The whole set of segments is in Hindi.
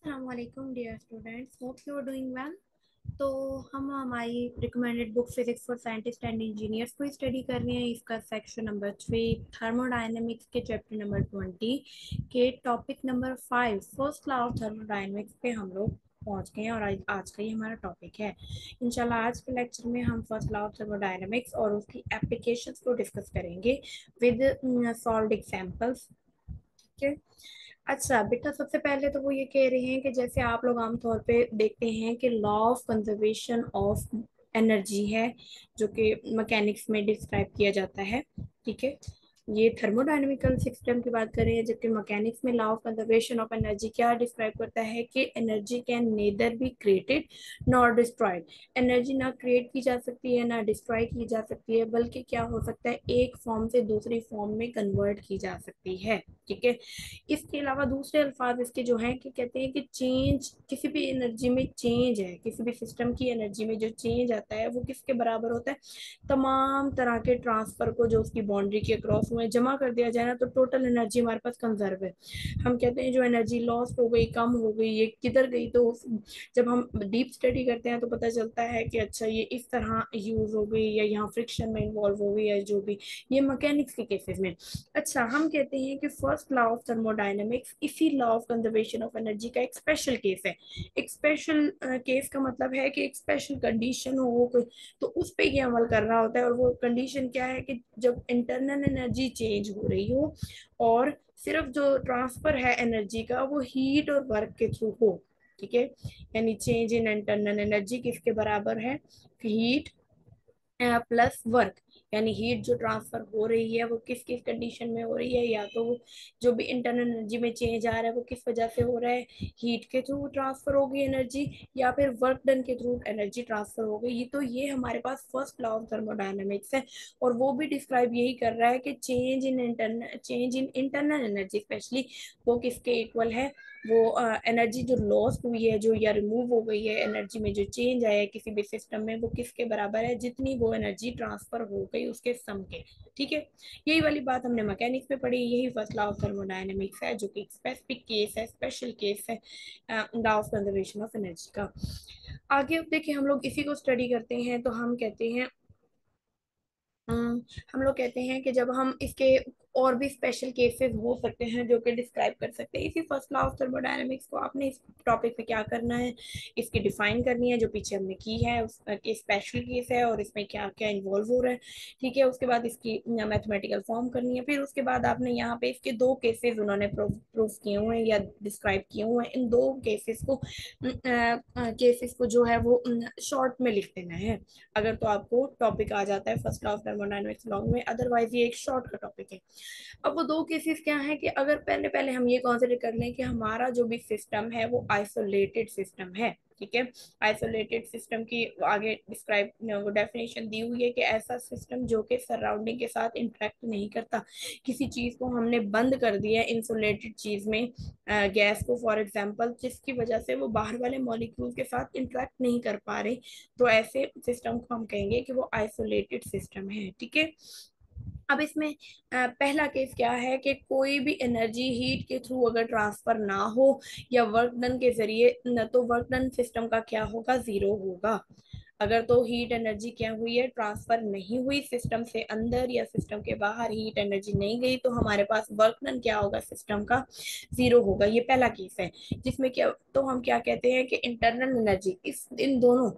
Assalamualaikum dear students, hope you are doing well। तो हम हमारी recommended book physics for scientist and engineers को स्टडी कर रहे हैं। इसका सेक्शन नंबर 3 थर्मोडायनेमिक्स के चैप्टर नंबर 20 के topic number 5 first law of thermodynamics पे हम लोग पहुंच गए हैं और आज का ये हमारा टॉपिक है। इंशाल्लाह आज के लेक्चर में हम फर्स्ट लॉ ऑफ थर्मोडायनेमिक्स और उसकी एप्लीकेशंस को डिस्कस करेंगे विद सॉल्व्ड एग्जांपल्स। ठीक है। अच्छा बेटा, सबसे पहले तो वो ये कह रहे हैं कि जैसे आप लोग आमतौर पे देखते हैं कि law of conservation of energy है जो कि मैकेनिक्स में डिस्क्राइब किया जाता है। ठीक है। ये थर्मोडायनेमिकल सिस्टम की बात करें, जबकि मैकेनिक्स में law of conservation of energy क्या डिस्क्राइब करता है कि energy can nether be created nor destroyed. Energy ना क्रिएट की जा सकती है ना डिस्ट्रॉय की जा सकती है, बल्कि क्या हो सकता है, एक फॉर्म से दूसरी फॉर्म में कन्वर्ट की जा सकती है। ठीक है। इसके अलावा दूसरे अल्फाज इसके जो हैं कि कहते हैं कि चेंज, किसी भी एनर्जी में चेंज है, किसी भी सिस्टम की एनर्जी में जो चेंज आता है वो किसके बराबर होता है, तमाम तरह के ट्रांसफर को जो उसकी बाउंड्री के क्रॉस हुए जमा कर दिया जाए ना, तो टोटल एनर्जी हमारे पास कंजर्व है। हम कहते हैं जो एनर्जी लॉस हो गई, कम हो गई, ये किधर गई, तो जब हम डीप स्टडी करते हैं तो पता चलता है कि अच्छा ये इस तरह यूज हो गई या यहाँ फ्रिक्शन में इन्वॉल्व हो गई है, जो भी ये मैकेनिक्स के केसेस में। अच्छा, हम कहते हैं कि फर्स्ट लॉ ऑफ थर्मोडायनेमिक्स इसी law of conservation of energy का एक स्पेशल केस है। एक स्पेशल केस का मतलब है कि एक स्पेशल कंडीशन हो कोई, तो उस पे ये अमल कर रहा होता है। और वो कंडीशन क्या है कि जब इंटरनल एनर्जी चेंज हो रही हो और सिर्फ जो ट्रांसफर है एनर्जी का वो हीट और वर्क के थ्रू हो। ठीक है। यानी चेंज इन इंटरनल एनर्जी किसके बराबर है, हीट प्लस वर्क। यानी हीट जो ट्रांसफर हो रही है वो किस किस कंडीशन में हो रही है, या तो वो जो भी इंटरनल एनर्जी में चेंज आ रहा है वो किस वजह से हो रहा है, हीट के थ्रू ट्रांसफर हो गई एनर्जी या फिर वर्क डन के थ्रू एनर्जी ट्रांसफर हो गई। ये तो ये हमारे पास फर्स्ट लॉ ऑफ थर्मोडायनेमिक्स है। और वो भी डिस्क्राइब यही कर रहा है कि change in internal energy specially वो किसके इक्वल है, वो एनर्जी जो लॉस हुई है, जो या रिमूव हो गई है, एनर्जी में जो चेंज आया है किसी भी सिस्टम में, वो किसके बराबर है, जितनी वो एनर्जी ट्रांसफर हो गई उसके सम के। ठीक है। यही वाली बात हमने मैकेनिक्स में पढ़ी, यही फर्स्ट लॉ ऑफ थर्मोडायनेमिक्स है जो कि स्पेसिफिक केस है, स्पेशल केस है law of conservation of energy का। आगे अब देखिए, हम लोग इसी को स्टडी करते हैं तो हम कहते हैं हम लोग कहते हैं कि जब हम इसके और भी स्पेशल केसेस हो सकते हैं जो कि डिस्क्राइब कर सकते हैं इसी फर्स्ट लॉ ऑफ थर्मोडायनेमिक्स को। आपने इस टॉपिक में क्या करना है, इसकी डिफाइन करनी है जो पीछे हमने की है, उसके स्पेशल केस है और इसमें क्या क्या इन्वॉल्व हो रहा है। ठीक है। उसके बाद इसकी मैथमेटिकल फॉर्म करनी है, फिर उसके बाद आपने यहाँ पे इसके दो केसेस उन्होंने प्रूव किए हुए हैं या डिस्क्राइब किए हुए हैं, इन दो केसेस को जो है वो शॉर्ट में लिख देना है। अगर तो आपको टॉपिक आ जाता है first law of thermodynamics long में, अदरवाइज ये एक शॉर्ट का टॉपिक है। अब वो दो केसेस क्या है कि अगर पहले पहले हम ये कंसीडर कर लें कि हमारा जो भी सिस्टम है वो आइसोलेटेड सिस्टम है। ठीक है। आइसोलेटेड सिस्टम की आगे डिस्क्राइब वो डेफिनेशन दी हुई है कि ऐसा सिस्टम जो कि सराउंडिंग के साथ इंटरेक्ट नहीं करता। किसी चीज को हमने बंद कर दिया इंसुलेटेड चीज में, गैस को फॉर एग्जांपल, जिसकी वजह से वो बाहर वाले मॉलिक्यूल के साथ इंटरेक्ट नहीं कर पा रहे, तो ऐसे सिस्टम को हम कहेंगे कि वो आइसोलेटेड सिस्टम है। ठीक है। अब इसमें पहला केस क्या है कि कोई भी एनर्जी हीट के थ्रू अगर ट्रांसफर ना हो या वर्क डन के जरिए न, तो वर्क डन सिस्टम का क्या होगा, जीरो होगा। अगर तो हीट एनर्जी क्या हुई है, ट्रांसफर नहीं हुई सिस्टम से अंदर या सिस्टम के बाहर, हीट एनर्जी नहीं गई, तो हमारे पास वर्क डन क्या होगा, सिस्टम का जीरो होगा। ये पहला केस है जिसमें क्या, तो हम क्या कहते हैं कि इंटरनल एनर्जी, इस इन दोनों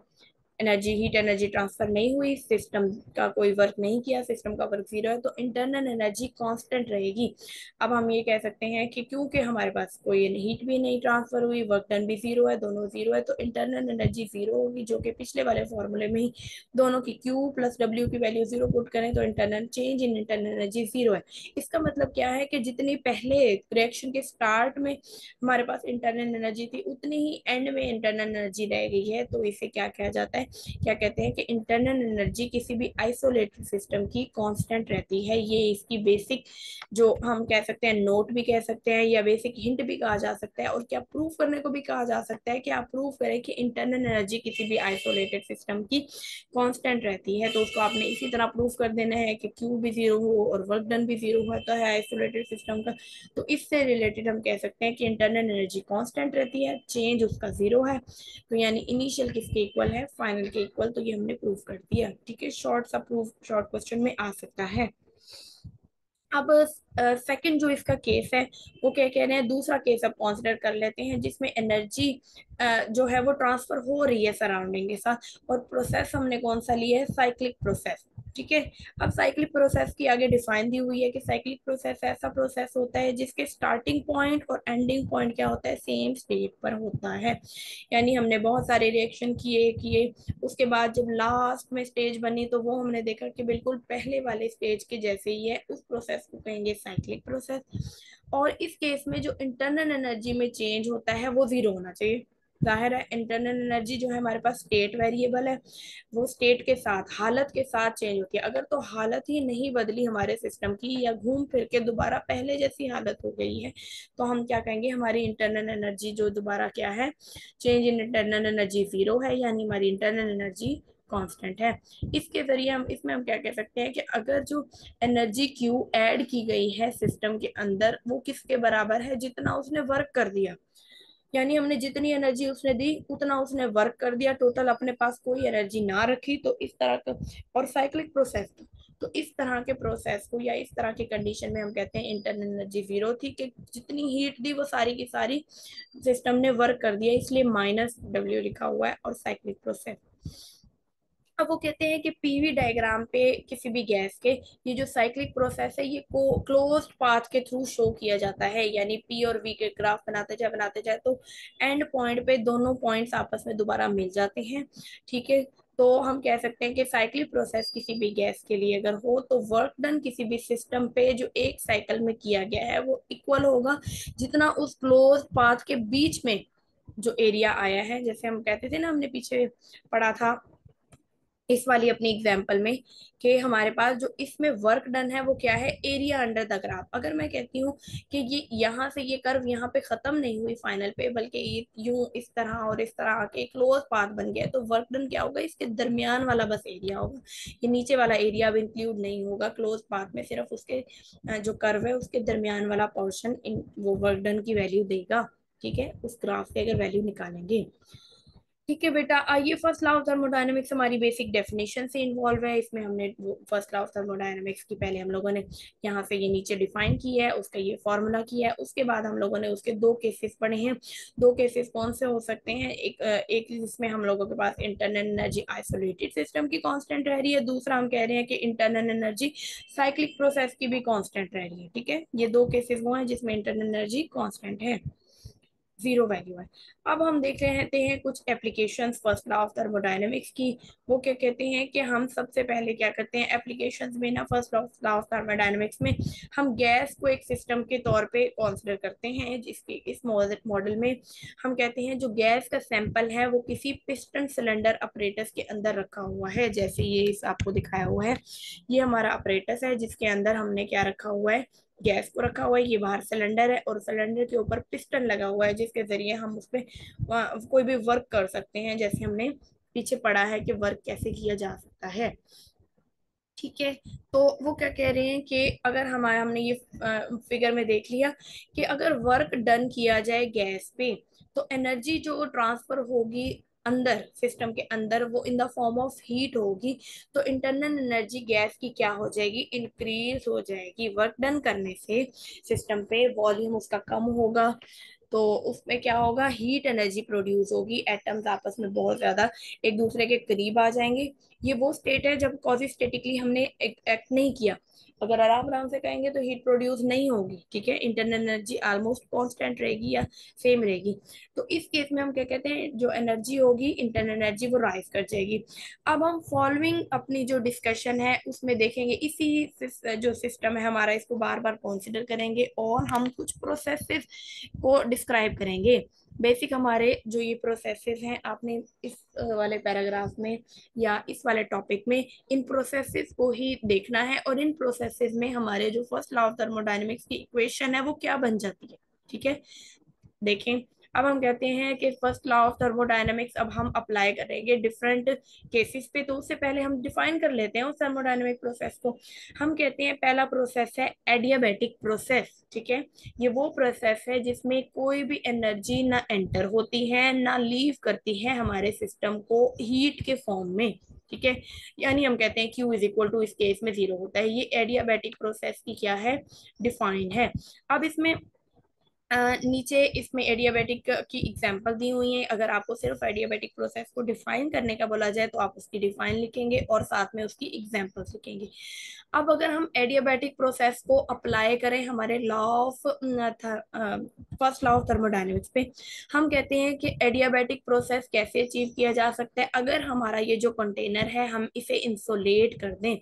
एनर्जी, हीट एनर्जी ट्रांसफर नहीं हुई, सिस्टम का कोई वर्क नहीं किया, सिस्टम का वर्क जीरो है, तो इंटरनल एनर्जी कांस्टेंट रहेगी। अब हम ये कह सकते हैं कि क्योंकि हमारे पास कोई हीट भी नहीं ट्रांसफर हुई, वर्क डन भी जीरो है, दोनों जीरो है, तो इंटरनल एनर्जी जीरो होगी, जो कि पिछले वाले फॉर्मूले में ही दोनों की Q प्लस W की वैल्यू जीरो पुट करें तो internal change in internal energy zero है। इसका मतलब क्या है कि जितनी पहले रिएक्शन के स्टार्ट में हमारे पास इंटरनल एनर्जी थी उतनी ही एंड में इंटरनल एनर्जी रह गई है, तो इसे क्या कहा जाता है, क्या कहते हैं कि इंटरनल एनर्जी किसी भी आइसोलेटेड सिस्टम की कांस्टेंट रहती है। ये इसकी बेसिक जो हम कह सकते हैं नोट भी कह सकते हैं या बेसिक हिंट भी कहा जा सकता है, और क्या प्रूफ करने को भी कहा जा सकता है कि आप प्रूफ करें कि इंटरनल एनर्जी किसी भी आइसोलेटेड सिस्टम की कांस्टेंट रहती है। तो उसको आपने इसी तरह प्रूफ कर देना है कि क्यू भी जीरो हो और वर्क डन भी जीरो होता है आइसोलेटेड सिस्टम का। तो इससे रिलेटेड हम कह सकते हैं कि इंटरनल एनर्जी कांस्टेंट रहती है, चेंज उसका जीरो है। तो यानी इनिशियल किसके इक्वल है, फाइनल के इक्वल। तो ये हमने प्रूफ कर दिया। ठीक है, शॉर्ट सा प्रूफ शॉर्ट क्वेश्चन में आ सकता है। अब सेकंड जो इसका केस है वो क्या कह रहे हैं, दूसरा केस अब कंसिडर कर लेते हैं जिसमें एनर्जी जो है वो ट्रांसफर हो रही है सराउंडिंग के साथ, और प्रोसेस हमने कौन सा लिया है, साइक्लिक प्रोसेस। ठीक है, अब साइक्लिक प्रोसेस की आगे डिफाइन दी हुई है कि साइक्लिक प्रोसेस ऐसा प्रोसेस होता है जिसके स्टार्टिंग पॉइंट और एंडिंग पॉइंट क्या होता है, सेम स्टेट पर होता है। यानी हमने बहुत सारे रिएक्शन किए किए, उसके बाद जब लास्ट में स्टेज बनी तो वो हमने देखा कि बिल्कुल पहले वाले स्टेज के जैसे ही है। उस प्रोसेस को कहेंगे साइक्लिक प्रोसेस। और इस केस में जो इंटरनल एनर्जी में चेंज होता है वो जीरो होना चाहिए। जाहिर है इंटरनल एनर्जी जो है हमारे पास स्टेट वेरिएबल है, वो स्टेट के साथ हालत के साथ चेंज होती है। अगर तो हालत ही नहीं बदली हमारे सिस्टम की या घूम फिर के दोबारा पहले जैसी हालत हो गई है, तो हम क्या कहेंगे, हमारी इंटरनल एनर्जी जो दोबारा क्या है, change in internal energy zero है, यानी हमारी इंटरनल एनर्जी कांस्टेंट है। इसके जरिए हम इसमें हम क्या कह सकते हैं कि अगर जो एनर्जी क्यू ऐड की गई है सिस्टम के अंदर वो किसके बराबर है, जितना उसने वर्क कर दिया। यानी हमने जितनी एनर्जी उसने दी उतना उसने वर्क कर दिया, टोटल अपने पास कोई एनर्जी ना रखी। तो इस तरह का और साइक्लिक प्रोसेस, तो इस तरह के प्रोसेस को या इस तरह की कंडीशन में हम कहते हैं इंटरनल एनर्जी जीरो थी, कि जितनी हीट दी वो सारी की सारी सिस्टम ने वर्क कर दिया, इसलिए माइनस डब्ल्यू लिखा हुआ है, और साइक्लिक प्रोसेस। अब वो कहते हैं कि पीवी डायग्राम पे किसी भी गैस के ये जो साइक्लिक प्रोसेस है ये को क्लोज्ड पाथ के थ्रू शो किया जाता है। यानी पी और वी के ग्राफ बनाते जाए तो एंड पॉइंट पे दोनों पॉइंट्स आपस में दोबारा मिल जाते हैं। ठीक है, तो हम कह सकते हैं कि साइक्लिक प्रोसेस किसी भी गैस के लिए अगर हो तो वर्क डन किसी भी सिस्टम पे जो एक साइकिल में किया गया है वो इक्वल होगा जितना उस क्लोज पाथ के बीच में जो एरिया आया है। जैसे हम कहते थे ना, हमने पीछे पढ़ा था इस वाली अपनी एग्जांपल में कि हमारे पास जो इसमें वर्क डन है वो क्या है, एरिया अंडर द ग्राफ। अगर मैं कहती हूँ कि ये यहाँ से ये कर्व यहाँ पे खत्म नहीं हुई फाइनल पे, बल्कि ये यूं इस तरह और इस तरह के क्लोज पाथ बन गया, तो वर्क डन क्या होगा, इसके दरमियान वाला बस एरिया होगा। ये नीचे वाला एरिया अब इंक्लूड नहीं होगा क्लोज पाथ में, सिर्फ उसके जो कर्व है उसके दरमियान वाला पोर्शन वो वर्क डन की वैल्यू देगा। ठीक है, उस ग्राफ से अगर वैल्यू निकालेंगे। ठीक है बेटा, आइए फर्स्ट लॉ ऑफ थर्मोडायनेमिक्स हमारी बेसिक डेफिनेशन से इन्वॉल्व है। इसमें हमने फर्स्ट लॉ ऑफ थर्मोडायनेमिक्स की पहले हम लोगों ने यहाँ से ये नीचे डिफाइन की है, उसका ये फॉर्मूला किया है। उसके बाद हम लोगों ने उसके दो केसेस पढ़े हैं। दो केसेस कौन से हो सकते हैं, एक जिसमें हम लोगों के पास इंटरनल एनर्जी आइसोलेटेड सिस्टम की कांस्टेंट रह रही है, दूसरा हम कह रहे हैं कि इंटरनल एनर्जी साइक्लिक प्रोसेस की भी कांस्टेंट रह रही है। ठीक है, ये दो केसेस वो हैं जिसमें इंटरनल एनर्जी कांस्टेंट है, जीरो वैल्यू है। अब हम देख लेते हैं कुछ applications first law of thermodynamics की। वो क्या कहते हैं कि हम सबसे पहले क्या करते हैं एप्लीकेशंस में ना, फर्स्ट लॉ ऑफ थर्मोडायनेमिक्स में हम गैस को एक सिस्टम के तौर पे कंसीडर करते हैं, जिसके इस मॉडल में हम कहते हैं जो गैस का सैंपल है वो किसी पिस्टन सिलेंडर अपरेटस के अंदर रखा हुआ है। जैसे ये इस आपको दिखाया हुआ है, ये हमारा अपरेटस है जिसके अंदर हमने क्या रखा हुआ है, गैस को रखा हुआ है। ये बाहर सिलेंडर है और सिलेंडर के ऊपर पिस्टन लगा हुआ है जिसके जरिए हम उसपे कोई भी वर्क कर सकते हैं, जैसे हमने पीछे पढ़ा है कि वर्क कैसे किया जा सकता है। ठीक है, तो वो क्या कह रहे हैं कि अगर हमारा हमने ये फिगर में देख लिया कि अगर वर्क डन किया जाए गैस पे तो एनर्जी जो ट्रांसफर होगी अंदर सिस्टम के अंदर वो in the form of heat होगी। तो इंटरनल एनर्जी गैस की क्या हो जाएगी, इंक्रीज हो जाएगी। वर्क डन करने से सिस्टम पे वॉल्यूम उसका कम होगा, तो उसमें क्या होगा, हीट एनर्जी प्रोड्यूस होगी, एटम्स आपस में बहुत ज्यादा एक दूसरे के करीब आ जाएंगे। ये वो स्टेट है जब कॉजिस्टेटिकली हमने एक्ट नहीं किया। अगर आराम आराम से कहेंगे तो हीट प्रोड्यूस नहीं होगी। ठीक है, इंटरनल एनर्जी ऑलमोस्ट कांस्टेंट रहेगी या सेम रहेगी। तो इस केस में हम क्या कहते हैं, जो एनर्जी होगी इंटरनल एनर्जी वो राइज कर जाएगी। अब हम फॉलोइंग अपनी जो डिस्कशन है उसमें देखेंगे, इसी जो सिस्टम है हमारा इसको बार बार कंसिडर करेंगे और हम कुछ प्रोसेसेस को डिस्क्राइब करेंगे। बेसिक हमारे जो ये प्रोसेसेस हैं, आपने इस वाले पैराग्राफ में या इस वाले टॉपिक में इन प्रोसेसेस को ही देखना है, और इन प्रोसेसेस में हमारे जो फर्स्ट लॉ ऑफ थर्मोडायनेमिक्स की इक्वेशन है वो क्या बन जाती है। ठीक है, देखें, अब हम कहते हैं कि फर्स्ट लॉ ऑफ थर्मोडायनेमिक्स अब हम अप्लाई करेंगे डिफरेंट केसेस पे। तो उससे पहले हम डिफाइन कर लेते हैं उस थर्मोडायनेमिक प्रोसेस को। हम कहते हैं पहला प्रोसेस है एडियाबैटिक प्रोसेस। ठीक है, ये वो प्रोसेस है जिसमें कोई भी एनर्जी ना एंटर होती है ना लीव करती है हमारे सिस्टम को हीट के फॉर्म में। ठीक है, यानी हम कहते हैं Q इज इक्वल टू इस केस में जीरो होता है। ये एडियाबैटिक प्रोसेस की क्या है, डिफाइन है। अब इसमें नीचे इसमें एडियाबैटिक की एग्जांपल दी हुई है। अगर आपको सिर्फ एडियाबैटिक प्रोसेस को डिफाइन करने का बोला जाए तो आप उसकी डिफाइन लिखेंगे और साथ में उसकी एग्जांपल्स लिखेंगे। अब अगर हम एडियाबैटिक प्रोसेस को अप्लाई करें हमारे law of first law of thermodynamics पे, हम कहते हैं कि एडियाबैटिक प्रोसेस कैसे अचीव किया जा सकता है। अगर हमारा ये जो कंटेनर है हम इसे इंसुलेट कर दें,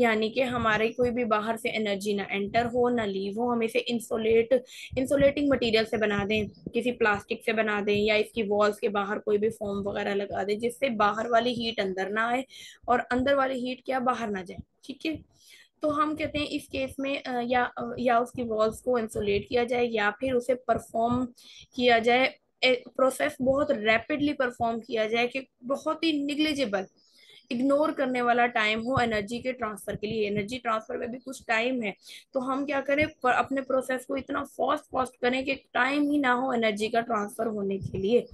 यानी कि हमारे कोई भी बाहर से एनर्जी ना एंटर हो ना लीव हो, हम इसे इंसुलेटिंग मटेरियल से बना दें, किसी प्लास्टिक से बना दें, या इसकी वॉल्स के बाहर कोई भी फोम वगैरह लगा दें जिससे बाहर वाली हीट अंदर ना आए और अंदर वाली हीट क्या बाहर ना जाए। ठीक है, तो हम कहते हैं इस केस में या उसकी वॉल्स को इंसुलेट किया जाए या फिर उसे परफॉर्म किया जाए, प्रोसेस बहुत रैपिडली परफॉर्म किया जाए कि बहुत ही निग्लिजिबल, इग्नोर करने वाला टाइम हो एनर्जी के ट्रांसफर के लिए। एनर्जी ट्रांसफर में भी कुछ टाइम है, तो हम क्या करें, अपने प्रोसेस को इतना फास्ट फास्ट करें कि टाइम ही ना हो एनर्जी का ट्रांसफर होने के लिए।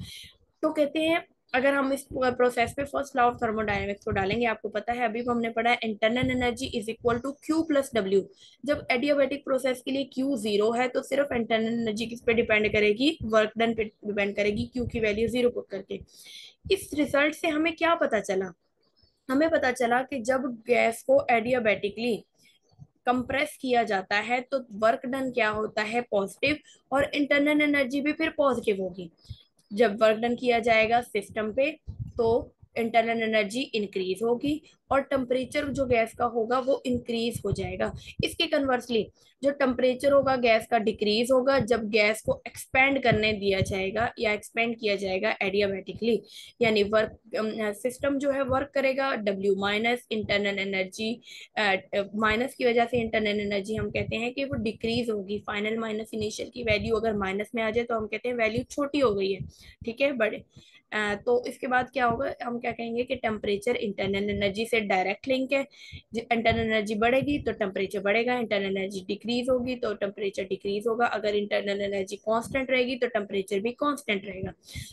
तो कहते हैं अगर हम इस प्रोसेस पे फर्स्ट लॉ ऑफ थर्मोडायनेमिक्स को डालेंगे, आपको पता है अभी हमने पढ़ा है internal energy is equal to Q plus W. जब एडियाबैटिक प्रोसेस के लिए क्यू जीरो है तो सिर्फ इंटरनल एनर्जी किस पे डिपेंड करेगी, वर्क डन पे डिपेंड करेगी, क्यू की वैल्यू जीरो पुट करके। इस रिजल्ट से हमें क्या पता चला, हमें पता चला कि जब गैस को एडियाबैटिकली कंप्रेस किया जाता है तो वर्क डन क्या होता है, पॉजिटिव, और इंटरनल एनर्जी भी फिर पॉजिटिव होगी। जब वर्क डन किया जाएगा सिस्टम पे तो इंटरनल एनर्जी इंक्रीज होगी और टेम्परेचर जो गैस का होगा वो इंक्रीज हो जाएगा। इसके कन्वर्सली जो टेम्परेचर होगा गैस का डिक्रीज होगा जब गैस को एक्सपेंड करने दिया जाएगा या एक्सपेंड किया जाएगा एडियाबैटिकली, यानी वर्क सिस्टम जो है वर्क करेगा, W minus internal energy, minus की वजह से इंटरनल एनर्जी हम कहते हैं कि वो डिक्रीज होगी। फाइनल माइनस इनिशियल की वैल्यू अगर माइनस में आ जाए तो हम कहते हैं वैल्यू छोटी हो गई है। ठीक है, बड़े तो इसके बाद क्या होगा, हम क्या कहेंगे कि टेम्परेचर इंटरनल एनर्जी से डायरेक्ट लिंक है। इंटरनल एनर्जी बढ़ेगी तो टेम्परेचर बढ़ेगा, इंटरनल एनर्जी डिक्रीज होगी तो टेम्परेचर डिक्रीज होगा। अगर इंटरनल एनर्जी कांस्टेंट रहेगी तो टेम्परेचर भी कांस्टेंट रहेगा।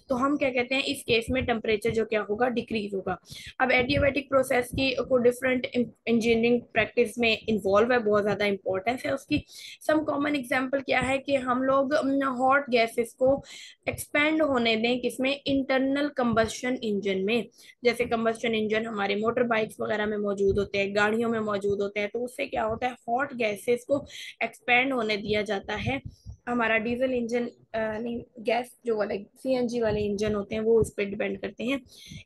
तो हम क्या कहते हैं इस केस में टेम्परेचर जो क्या होगा, डिक्रीज होगा। अब एडियाबैटिक प्रोसेस की को डिफरेंट इंजीनियरिंग प्रैक्टिस में इन्वॉल्व है, बहुत ज्यादा इंपॉर्टेंस है उसकी। सम कॉमन एग्जांपल क्या है कि हम लोग हॉट गैसेस को एक्सपेंड होने दें किसमें, इंटरनल कंबस्शन इंजन में। जैसे कंबस्शन इंजन हमारे मोटर बाइक्स वगैरह में मौजूद होते हैं, गाड़ियों में मौजूद होते हैं, तो उससे क्या होता है हॉट गैसेस को एक्सपेंड होने दिया जाता है। हमारा डीजल इंजन नहीं, गैस जो वाले CNG वाले इंजन होते हैं वो उस पर डिपेंड करते हैं।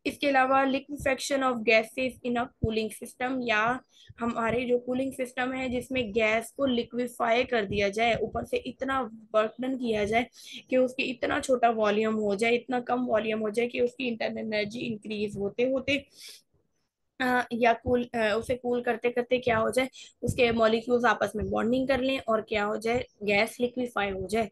इसके अलावा liquefaction of gases in a cooling system, या हमारे जो कूलिंग सिस्टम है जिसमें गैस को लिक्विफाई कर दिया जाए, ऊपर से इतना वर्क डन किया जाए कि उसकी इतना छोटा वॉल्यूम हो जाए, इतना कम वॉल्यूम हो जाए कि उसकी इंटरनल एनर्जी इंक्रीज होते होते या उसे कूल करते करते क्या हो जाए, उसके मॉलिक्यूल्स आपस में बॉन्डिंग कर लें और क्या हो जाए, गैस लिक्विफाई हो जाए।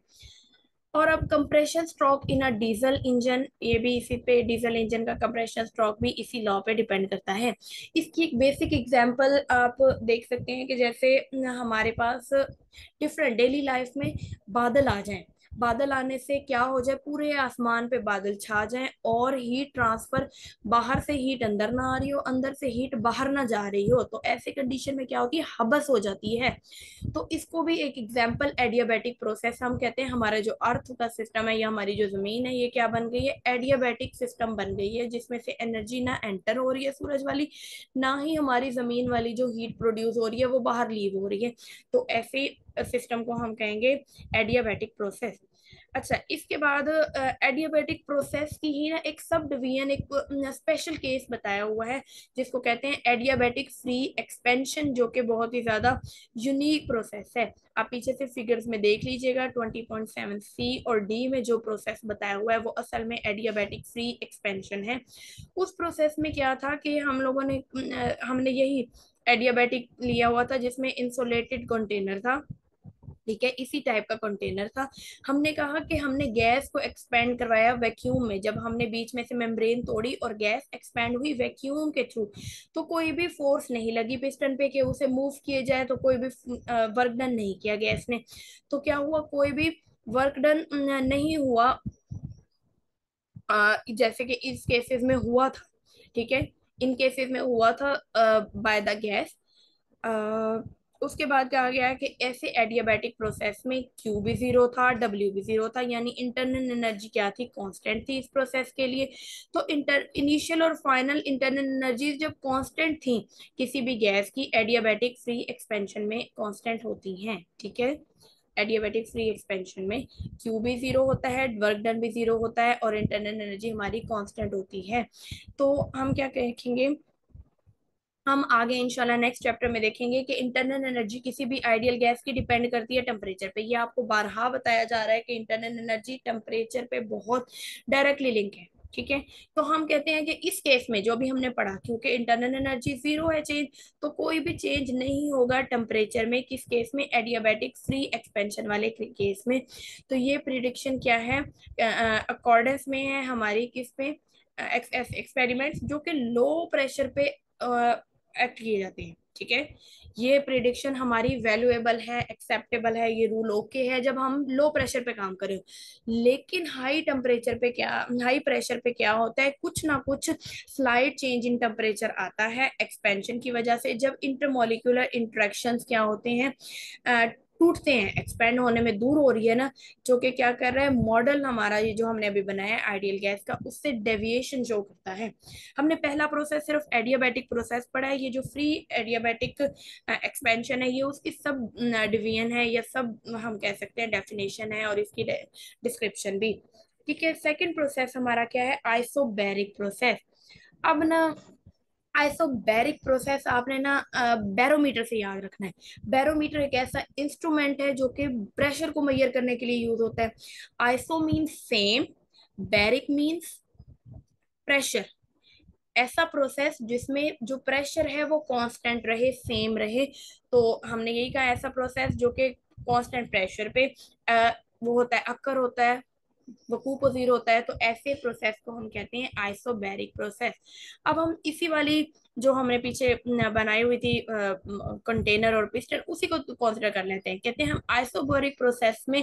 और अब compression stroke in a diesel engine, ये भी इसी पे, डीजल इंजन का कंप्रेशन स्ट्रोक भी इसी लॉ पे डिपेंड करता है। इसकी एक बेसिक एग्जांपल आप देख सकते हैं कि जैसे हमारे पास डिफरेंट डेली लाइफ में बादल आ जाएं, बादल आने से क्या हो जाए, पूरे आसमान पे बादल छा जाएं और हीट ट्रांसफर, बाहर से हीट अंदर ना आ रही हो, अंदर से हीट बाहर ना जा रही हो, तो ऐसे कंडीशन में क्या होती है, हबस हो जाती है। तो इसको भी एक एग्जाम्पल एडियाबैटिक प्रोसेस हम कहते हैं। हमारा जो अर्थ का सिस्टम है या हमारी जो जमीन है ये क्या बन गई है, एडियाबैटिक सिस्टम बन गई है, जिसमें से एनर्जी ना एंटर हो रही है सूरज वाली, ना ही हमारी जमीन वाली जो हीट प्रोड्यूस हो रही है वो बाहर लीव हो रही है। तो ऐसे सिस्टम को हम कहेंगे एडियाबैटिक प्रोसेस। अच्छा, इसके बाद एडियाबैटिक प्रोसेस की ही ना एक सब डिवीजन, एक स्पेशल केस बताया हुआ है जिसको कहते हैं एडियाबैटिक फ्री एक्सपेंशन, जो कि बहुत ही ज्यादा यूनिक प्रोसेस है। आप पीछे से फिगर्स में देख लीजिएगा, 20.7 सी और डी में जो प्रोसेस बताया हुआ है वो असल में एडियाबैटिक फ्री एक्सपेंशन है। उस प्रोसेस में क्या था कि हम लोगों ने हमने यही एडियाबैटिक लिया हुआ था जिसमें इंसुलेटेड कंटेनर था, ठीक है, इसी टाइप का कंटेनर था। हमने कहा कि हमने गैस को एक्सपेंड करवाया वैक्यूम में, जब हमने बीच में से मेम्ब्रेन तोड़ी और गैस एक्सपेंड हुई वैक्यूम के थ्रू, तो कोई भी फोर्स नहीं लगी पिस्टन पे कि उसे मूव किए जाए, तो कोई भी वर्क डन नहीं किया गैस ने। तो क्या हुआ, कोई भी वर्क डन नहीं हुआ, जैसे कि इस केसेस में हुआ था, ठीक है, इन केसेस में हुआ था बाय द गैस। उसके बाद कहा गया है कि ऐसे एडियाबैटिक प्रोसेस में क्यू भी जीरो था, डब्ल्यू भी जीरो था, यानी इंटरनल एनर्जी क्या थी, कांस्टेंट थी इस प्रोसेस के लिए। तो इनिशियल और फाइनल इंटरनल एनर्जी जब कांस्टेंट थी किसी भी गैस की, एडियाबैटिक फ्री एक्सपेंशन में कांस्टेंट होती हैं, ठीक है। एडियाबैटिक फ्री एक्सपेंशन में क्यू भी जीरो होता है, वर्क डन भी जीरो होता है और इंटरनल एनर्जी हमारी कांस्टेंट होती है। तो हम क्या कहेंगे, हम आगे इंशाल्लाह नेक्स्ट चैप्टर में देखेंगे कि इंटरनल एनर्जी किसी भी आइडियल गैस की डिपेंड करती है टेम्परेचर पे। ये आपको बारहा बताया जा रहा है कि इंटरनल एनर्जी टेम्परेचर पे बहुत डायरेक्टली लिंक है, ठीक है। तो हम कहते हैं कि इस केस में जो भी हमने पढ़ा, क्योंकि इंटरनल एनर्जी जीरो है चेंज, तो कोई भी चेंज नहीं होगा टेम्परेचर में, किस केस में, एडियाबैटिक फ्री एक्सपेंशन वाले केस में। तो ये प्रिडिक्शन क्या है, अकॉर्डेंस में है हमारी किस पे, एक्सपेरिमेंट्स जो कि लो प्रेशर पे एक्ट किए जाते हैं, ठीक है। ये प्रिडिक्शन हमारी वैल्यूएबल है, एक्सेप्टेबल है, ये रूल ओके है जब हम लो प्रेशर पे काम करें। लेकिन हाई टेम्परेचर पे क्या, हाई प्रेशर पे क्या होता है, कुछ ना कुछ स्लाइड चेंज इन टेम्परेचर आता है एक्सपेंशन की वजह से, जब इंटरमोलिकुलर इंटरेक्शंस क्या होते हैं, टूटते हैं, एक्सपेंड होने में दूर हो रही है ना, जो कि क्या कर रहा है, मॉडल हमारा ये जो हमने अभी बनाया है आइडियल गैस का, उससे डेविएशन शो करता है। हमने पहला प्रोसेस सिर्फ एडियाबैटिक प्रोसेस पढ़ा है, ये जो फ्री एडियाबैटिक एक्सपेंशन है ये उसकी सब डिवीजन है, या सब हम कह सकते हैं डेफिनेशन है, और इसकी डिस्क्रिप्शन भी, ठीक है। सेकंड प्रोसेस हमारा क्या है, आइसोबैरिक प्रोसेस। अब ना आइसोबैरिक प्रोसेस आपने ना बैरोमीटर से याद रखना है। बैरोमीटर एक ऐसा इंस्ट्रूमेंट है जो कि प्रेशर को मेजर करने के लिए यूज होता है। Iso means same, baric means pressure, ऐसा प्रोसेस जिसमें जो प्रेशर है वो कांस्टेंट रहे, सेम रहे। तो हमने यही कहा, ऐसा प्रोसेस जो कि कांस्टेंट प्रेशर पे वो होता है, अक्कर होता है, वकू पजीर होता है, तो ऐसे प्रोसेस को हम कहते हैं आइसोबैरिक प्रोसेस। अब हम इसी वाली जो हमने पीछे बनाई हुई थी कंटेनर और पिस्टन, उसी को कंसिडर कर लेते हैं। कहते हैं हम आइसोबैरिक प्रोसेस में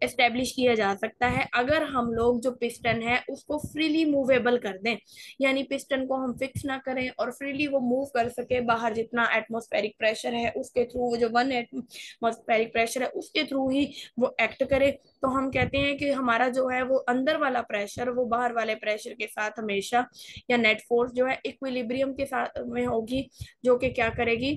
एस्टेब्लिश किया जा सकता है अगर हम लोग जो पिस्टन है उसको फ्रीली मूवेबल कर दें, यानी पिस्टन को हम फिक्स ना करें और फ्रीली वो मूव कर सके बाहर, जितना एटमॉस्फेरिक प्रेशर है उसके थ्रू, जो वन एटमॉस्फेरिक प्रेशर है उसके थ्रू ही वो एक्ट करे। तो हम कहते हैं कि हमारा जो है वो अंदर वाला प्रेशर वो बाहर वाले प्रेशर के साथ हमेशा, या नेट फोर्स जो है इक्विलिब्रियम के साथ में होगी, जो कि क्या करेगी,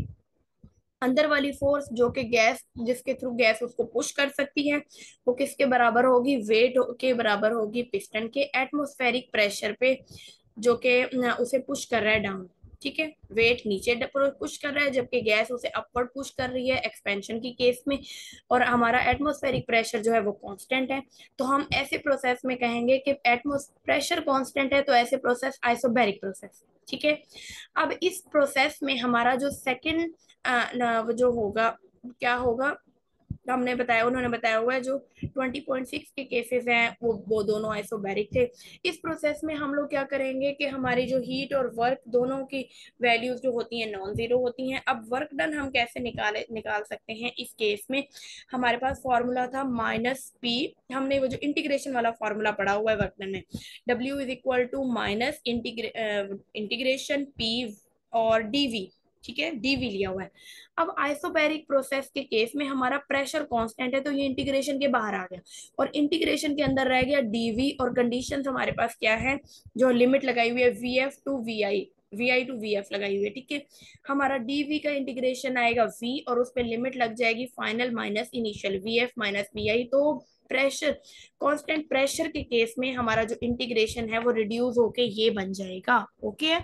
अंदर वाली फोर्स जो कि गैस, जिसके थ्रू गैस उसको पुश कर सकती है, वो किसके बराबर होगी, वेट के बराबर होगी पिस्टन के एटमॉस्फेरिक प्रेशर पे, जो कि उसे पुश कर रहा है डाउन, ठीक है। वेट नीचे पुश कर रहा है जबकि गैस उसे अपवर्ड पुश कर रही है एक्सपेंशन की केस में, और हमारा एटमॉस्फेरिक प्रेशर जो है वो कांस्टेंट है। तो हम ऐसे प्रोसेस में कहेंगे कि एटमॉस्फेरिक प्रेशर कांस्टेंट है, तो ऐसे प्रोसेस आइसोबैरिक प्रोसेस, ठीक है। अब इस प्रोसेस में हमारा जो सेकंड जो होगा, क्या होगा, हमने बताया, उन्होंने बताया हुआ है जो 20.6 के केसेस हैं वो दोनों आइसोबैरिक थे। इस प्रोसेस में हम लोग क्या करेंगे कि हमारी जो हीट और वर्क दोनों की वैल्यूज जो होती हैं नॉन जीरो होती हैं। अब वर्क डन हम कैसे निकाल सकते हैं इस केस में, हमारे पास फॉर्मूला था -P, हमने वो जो इंटीग्रेशन वाला फॉर्मूला पढ़ा हुआ है वर्क डन में, W is equal to minus integration P और dV, ठीक है, dV लिया हुआ है। अब आइसोबैरिक प्रोसेस के केस में हमारा प्रेशर कांस्टेंट है, तो ये इंटीग्रेशन के बाहर आ गया और इंटीग्रेशन के अंदर रह गया dV, और कंडीशंस हमारे पास क्या है, जो लिमिट लगाई हुई है VF to VI, VI to VF लगाई हुई है, ठीक है। हमारा DV का इंटीग्रेशन आएगा V और उस पर लिमिट लग जाएगी final minus initial, VF minus VI। तो प्रेशर, कांस्टेंट प्रेशर के केस में हमारा जो इंटीग्रेशन है वो रिड्यूस होके ये बन जाएगा। ओके,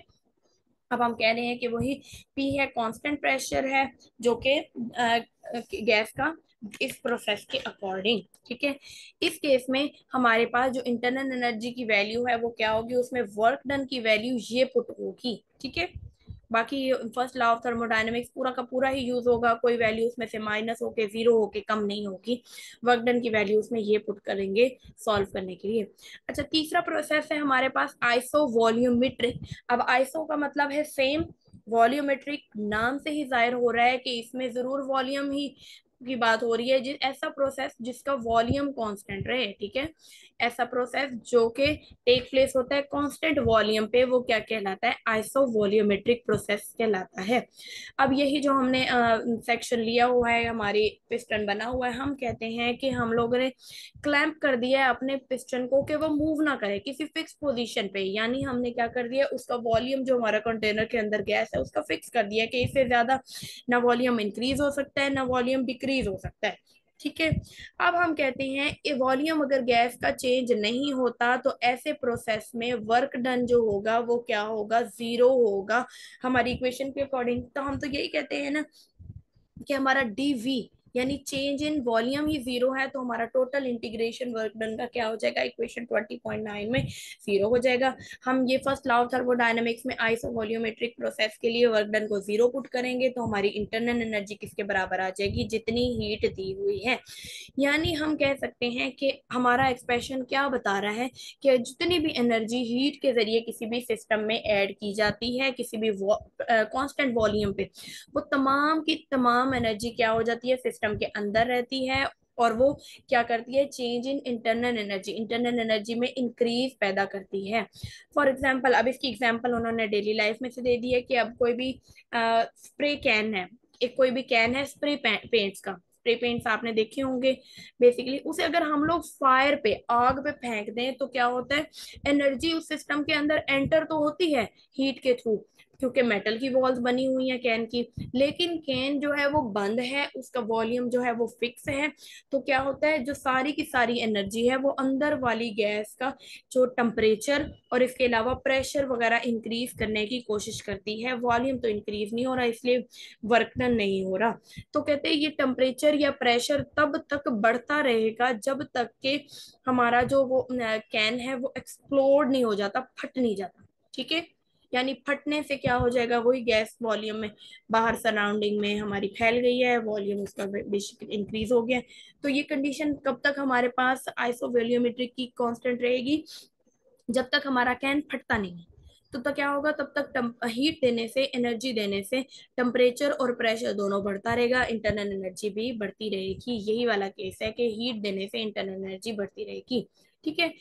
अब हम कह रहे हैं कि वही P है, कांस्टेंट प्रेशर है जो कि गैस का इस प्रोसेस के अकॉर्डिंग, ठीक है। इस केस में हमारे पास जो इंटरनल एनर्जी की वैल्यू है वो क्या होगी, उसमें वर्क डन की वैल्यू ये पुट होगी, ठीक है। बाकी फर्स्ट लॉ ऑफ थर्मोडायनेमिक्स पूरा का पूरा ही यूज होगा, कोई वैल्यू उसमें से माइनस होके जीरो होके कम नहीं होगी। वर्क डन की वैल्यू उसमें ये पुट करेंगे सॉल्व करने के लिए। अच्छा, तीसरा प्रोसेस है हमारे पास आइसो वॉल्यूमेट्रिक। अब आइसो का मतलब है सेम, वॉल्यूमेट्रिक नाम से ही जाहिर हो रहा है कि इसमें जरूर वॉल्यूम ही की बात हो रही है। जिस ऐसा प्रोसेस जिसका वॉल्यूम कांस्टेंट रहे, ठीक है। ऐसा प्रोसेस जो कि टेक प्लेस होता है कांस्टेंट वॉल्यूम पे, वो क्या कहलाता है, आइसो वॉल्यूमेट्रिक प्रोसेस कहलाता है। अब यही जो हमने सेक्शन लिया हुआ है, हमारी पिस्टन बना हुआ है, हम कहते हैं कि हम लोगों ने क्लैंप कर दिया है अपने पिस्टन को कि वो मूव ना करे किसी फिक्स पोजीशन पे। यानी हमने क्या कर दिया, उसका वॉल्यूम जो हमारा कंटेनर के अंदर गैस है उसका फिक्स कर दिया कि इससे ज्यादा ना वॉल्यूम इंक्रीज हो सकता है ना वॉल्यूम डिक्रीज हो सकता है, ठीक है। अब हम कहते हैं वॉल्यूम अगर गैस का चेंज नहीं होता तो ऐसे प्रोसेस में वर्क डन जो होगा वो क्या होगा, जीरो होगा हमारी इक्वेशन के अकॉर्डिंग। तो हम तो यही कहते हैं ना कि हमारा DV यानी change in volume he zero है, तो हमारा टोटल इंटीग्रेशन वर्क डन का क्या हो जाएगा, इक्वेशन 20.9 में जीरो हो जाएगा। हम ये फर्स्ट लॉ ऑफ थर्मोडायनेमिक्स में आइसो वॉल्यूमेट्रिक प्रोसेस के लिए वर्क डन को जीरो पुट करेंगे तो हमारी इंटरनल एनर्जी किसके बराबर आ जाएगी, जितनी हीट दी हुई है। यानी हम कह सकते हैं कि हमारा एक्सप्रेशन क्या बता रहा है कि जितनी भी एनर्जी हीट के जरिए किसी भी सिस्टम में ऐड की जाती है किसी भी कांस्टेंट वॉल्यूम पे, वो तमाम की तमाम एनर्जी क्या हो जाती है, सिस्टम के अंदर रहती है और वो क्या करती है, change in internal energy, internal energy में इंक्रीज पैदा करती है। फॉर एग्जांपल, अब इसकी एग्जांपल उन्होंने डेली लाइफ में से दे दी है कि अब कोई भी स्प्रे कैन है, एक कोई भी कैन है स्प्रे पेंट्स का, स्प्रे पेंट्स आपने देखे होंगे। बेसिकली उसे अगर हम लोग फायर पे, आग पे फेंक दें तो क्या होता है, एनर्जी उस सिस्टम के अंदर एंटर तो होती है हीट के थ्रू, क्योंकि मेटल की वॉल्स बनी हुई है कैन की, लेकिन कैन जो है वो बंद है, उसका वॉल्यूम जो है वो फिक्स है। तो क्या होता है, जो सारी की सारी एनर्जी है वो अंदर वाली गैस का जो टेम्परेचर और इसके अलावा प्रेशर वगैरह इंक्रीज करने की कोशिश करती है। वॉल्यूम तो इंक्रीज नहीं हो रहा इसलिए वर्क डन नहीं हो रहा। तो कहते हैं ये टेम्परेचर या प्रेशर तब तक बढ़ता रहेगा जब तक कि हमारा जो वो कैन है वो एक्सप्लोड नहीं हो जाता, फट नहीं जाता, ठीक है। यानी फटने से क्या हो जाएगा, वही गैस वॉल्यूम में बाहर सराउंडिंग में हमारी फैल गई है, वॉल्यूम उसका बेसिक इंक्रीज हो गया। तो ये कंडीशन कब तक हमारे पास आइसो वॉल्यूमेट्रिक की कांस्टेंट रहेगी, जब तक हमारा कैन फटता नहीं। तो क्या होगा, तब तक हीट देने से, एनर्जी देने से टेम्परेचर और प्रेशर दोनों बढ़ता रहेगा, इंटरनल एनर्जी भी बढ़ती रहेगी। यही वाला केस है कि हीट देने से इंटरनल एनर्जी बढ़ती रहेगी, ठीक है।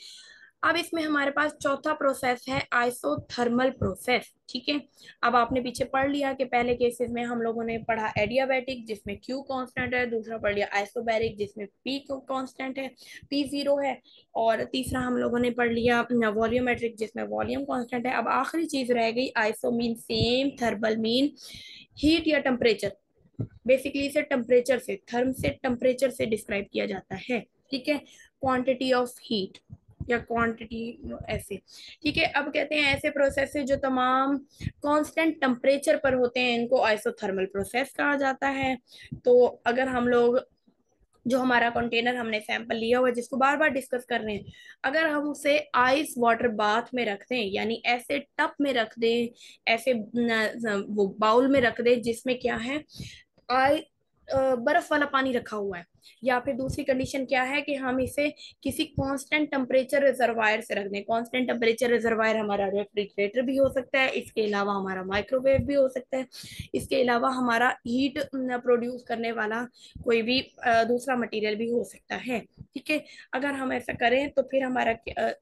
अब इसमें हमारे पास चौथा प्रोसेस है आइसोथर्मल प्रोसेस, ठीक है। अब आपने पीछे पढ़ लिया कि पहले केसेस में हम लोगों ने पढ़ा एडियाबैटिक जिसमें Q कांस्टेंट है, दूसरा पढ़ लिया आइसोबैरिक जिसमें P कांस्टेंट है, P जीरो है, और तीसरा हम लोगों ने पढ़ लिया वॉल्यूमेट्रिक जिसमें वॉल्यूम कांस्टेंट है। अब आखिरी चीज रह गई iso mean same, thermal mean heat या टेम्परेचर। बेसिकली इसे टेम्परेचर से, थर्म से टेम्परेचर से डिस्क्राइब किया जाता है, ठीक है, क्वांटिटी ऑफ हीट या क्वांटिटी ऐसे, ठीक है। अब कहते हैं ऐसे प्रोसेस है जो तमाम कांस्टेंट टेम्परेचर पर होते हैं, इनको आइसोथर्मल प्रोसेस कहा जाता है। तो अगर हम लोग जो हमारा कंटेनर हमने सैंपल लिया हुआ है जिसको बार बार डिस्कस कर रहे हैं, अगर हम उसे आइस वाटर बाथ में रख दें, यानी ऐसे टब में रख दें, ऐसे वो बाउल में रख दें जिसमें क्या है, आई बर्फ वाला पानी रखा हुआ है, या फिर दूसरी कंडीशन क्या है कि हम इसे किसी कांस्टेंट टेम्परेचर रिजर्वायर से रख दें। कांस्टेंट टेम्परेचर रिजर्वायर हमारा रेफ्रिजरेटर भी हो सकता है, इसके अलावा हमारा माइक्रोवेव भी हो सकता है, इसके अलावा हमारा हीट प्रोड्यूस करने वाला कोई भी दूसरा मटेरियल भी हो सकता है, ठीक है। अगर हम ऐसा करें तो फिर हमारा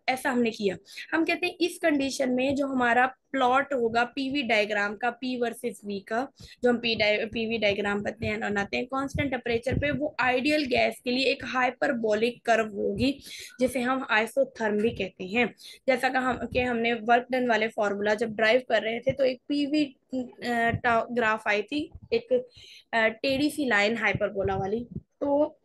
ऐसा हमने किया, हम कहते हैं इस कंडीशन में जो हमारा प्लॉट होगा पीवी डायग्राम का, P वर्सेस V का, जो हम पीवी डायग्राम बनाते हैं कांस्टेंट टेम्परेचर पे, वो आइडियल आइडियल गैस के लिए एक हाइपरबोलिक कर्व होगी जिसे हम आइसोथर्म भी कहते हैं। जैसा कि हमने वर्क डन वाले फॉर्मूला जब ड्राइव कर रहे थे तो एक पीवी ग्राफ आई थी, एक टेढ़ी सी लाइन हाइपरबोला वाली, तो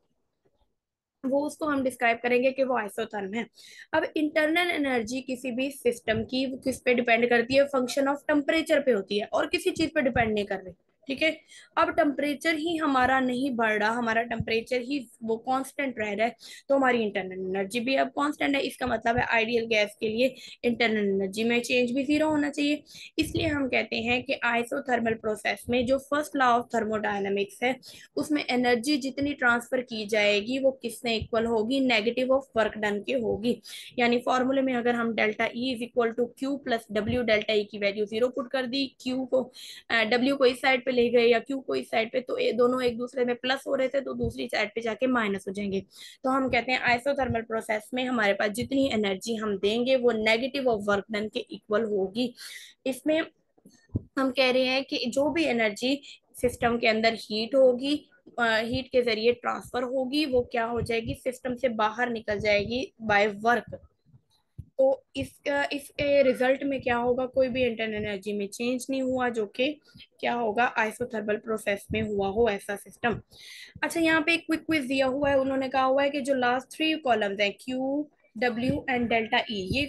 वो उसको हम डिस्क्राइब करेंगे कि वो आइसोथर्म है। अब इंटरनल एनर्जी किसी भी सिस्टम की वो किस पे डिपेंड करती है, फंक्शन ऑफ टेम्परेचर पे होती है और किसी चीज पे डिपेंड नहीं कर रही। ठीक है, अब टेम्परेचर ही हमारा नहीं बढ़ रहा, हमारा टेम्परेचर ही वो कांस्टेंट रह रहा है, तो हमारी इंटरनल एनर्जी भी अब कांस्टेंट है। इसका मतलब है आइडियल गैस के लिए इंटरनल एनर्जी में चेंज भी जीरो होना चाहिए। इसलिए हम कहते हैं कि आइसोथर्मल प्रोसेस में जो फर्स्ट लॉ ऑफ थर्मोडायनेमिक्स है उसमें एनर्जी जितनी ट्रांसफर की जाएगी वो किसने इक्वल होगी, नेगेटिव ऑफ वर्क डन के होगी। यानी फॉर्मूले में अगर हम delta E is equal to Q plus W, delta E की वैल्यू जीरो पुट कर दी, क्यू को डब्ल्यू को इस साइड पे ले गए या क्यू को इस साइड पे, तो दोनों एक दूसरे में प्लस हो रहे थे तो दूसरी साइड पे जाके माइनस हो जाएंगे। तो हम कहते हैं आइसोथर्मल प्रोसेस में हमारे पास जितनी एनर्जी हम देंगे वो नेगेटिव ऑफ वर्क डन के इक्वल होगी। इसमें हम कह रहे हैं कि जो भी एनर्जी सिस्टम के अंदर हीट होगी, हीट के जरिए ट्रांसफर होगी, वो क्या हो जाएगी, सिस्टम से बाहर निकल जाएगी बाय वर्क। तो इसके रिजल्ट में क्या होगा, कोई भी इंटरनल एनर्जी में चेंज नहीं हुआ, जो कि क्या होगा, आइसोथर्मल प्रोसेस में हुआ हो ऐसा सिस्टम। अच्छा, यहाँ पे एक क्विक क्विज दिया हुआ है, उन्होंने कहा हुआ है कि जो लास्ट थ्री कॉलम्स हैं Q W and delta E, ये